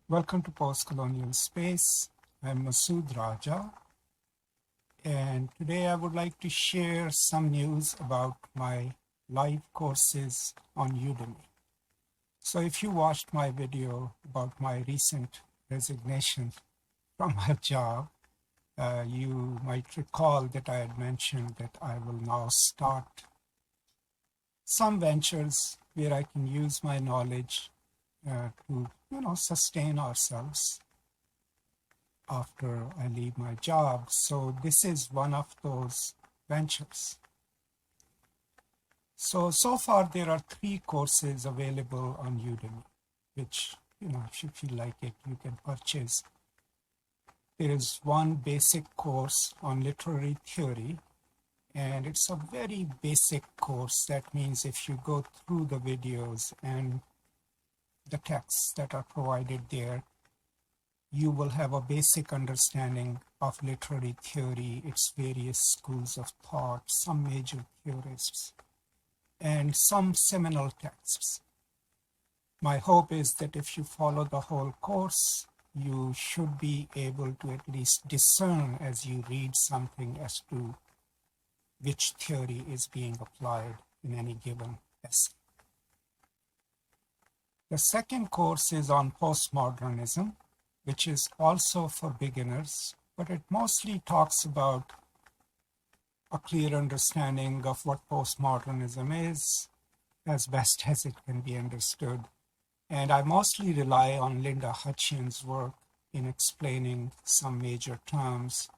Welcome to Post-Colonial Space. I'm Masood Raja, and today I would like to share some news about my live courses on Udemy. So if you watched my video about my recent resignation from my job, you might recall that I had mentioned that I will now start some ventures where I can use my knowledge to sustain ourselves after I leave my job. So this is one of those ventures. So far there are 3 courses available on Udemy, which, if you feel like it, you can purchase. There is one basic course on literary theory, and it's a very basic course. That means if you go through the videos and the texts that are provided there, you will have a basic understanding of literary theory, its various schools of thought, some major theorists, and some seminal texts. My hope is that if you follow the whole course, you should be able to at least discern as you read something as to which theory is being applied in any given essay. The second course is on postmodernism, which is also for beginners, but it mostly talks about a clear understanding of what postmodernism is, as best as it can be understood. And I mostly rely on Linda Hutchins' work in explaining some major terms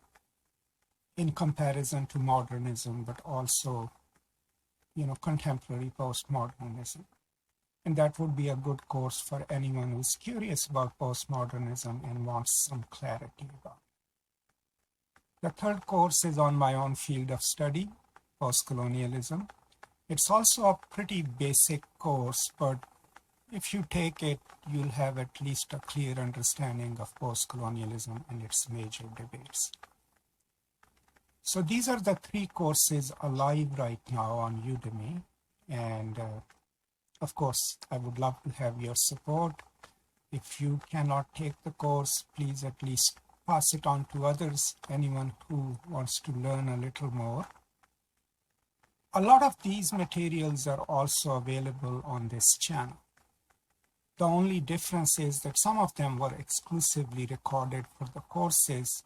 in comparison to modernism, but also, contemporary postmodernism. And that would be a good course for anyone who's curious about postmodernism and wants some clarity about it. The third course is on my own field of study, Postcolonialism. It's also a pretty basic course, but if you take it, you'll have at least a clear understanding of postcolonialism and its major debates. So these are the 3 courses alive right now on Udemy, and of course, I would love to have your support. If you cannot take the course, please at least pass it on to others, anyone who wants to learn a little more. A lot of these materials are also available on this channel. The only difference is that some of them were exclusively recorded for the courses,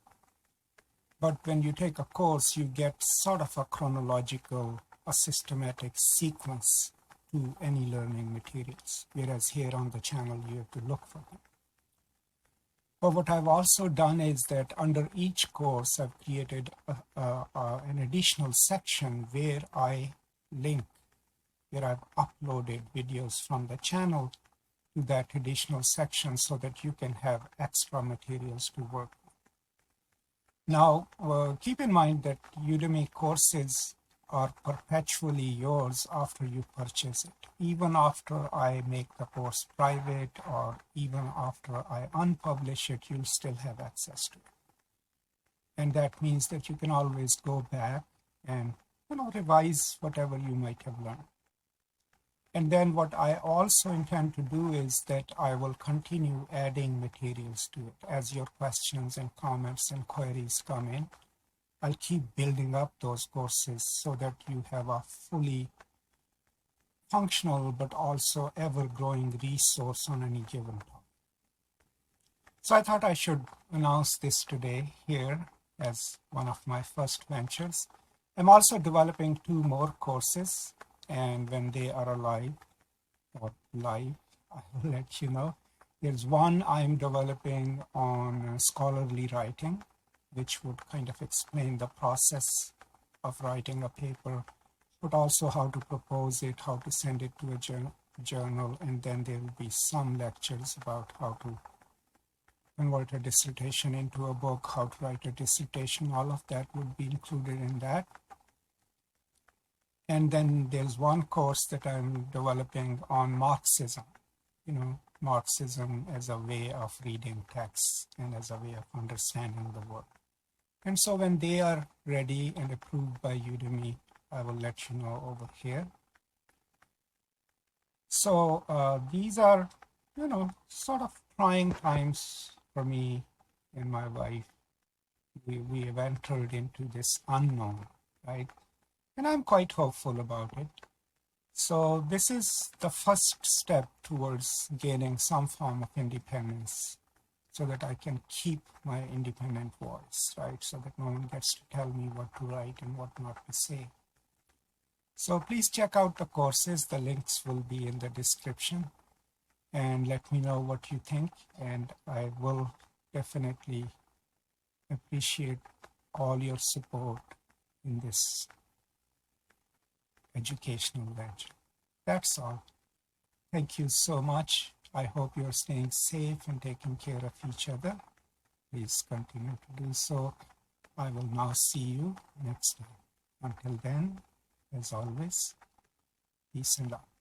but when you take a course, you get sort of a chronological, a systematic sequence to any learning materials, whereas here on the channel you have to look for them. But what I've also done is that under each course I've created an additional section where I link, where I've uploaded videos from the channel to that additional section so that you can have extra materials to work with. Now, keep in mind that Udemy courses are perpetually yours after you purchase it. Even after I make the course private or even after I unpublish it, you'll still have access to it. And that means that you can always go back and revise whatever you might have learned. And then what I also intend to do is that I will continue adding materials to it as your questions and comments and queries come in. I'll keep building up those courses so that you have a fully functional but also ever-growing resource on any given topic. So I thought I should announce this today here as one of my first ventures. I'm also developing 2 more courses, and when they are live, I will let you know. There's one I'm developing on scholarly writing, which would kind of explain the process of writing a paper, but also how to propose it, how to send it to a journal, and then there will be some lectures about how to convert a dissertation into a book, how to write a dissertation. All of that would be included in that. And then there's one course that I'm developing on Marxism, Marxism as a way of reading texts and as a way of understanding the world. And so when they are ready and approved by Udemy, I will let you know over here. So these are sort of trying times for me and my wife. We have entered into this unknown, right? And I'm quite hopeful about it. So this is the first step towards gaining some form of independence so that I can keep my independent voice, right? So that no one gets to tell me what to write and what not to say. So please check out the courses. The links will be in the description. And let me know what you think. And I will definitely appreciate all your support in this educational venture. That's all. Thank you so much. I hope you're staying safe and taking care of each other. Please continue to do so. I will now see you next time. Until then, as always, peace and love.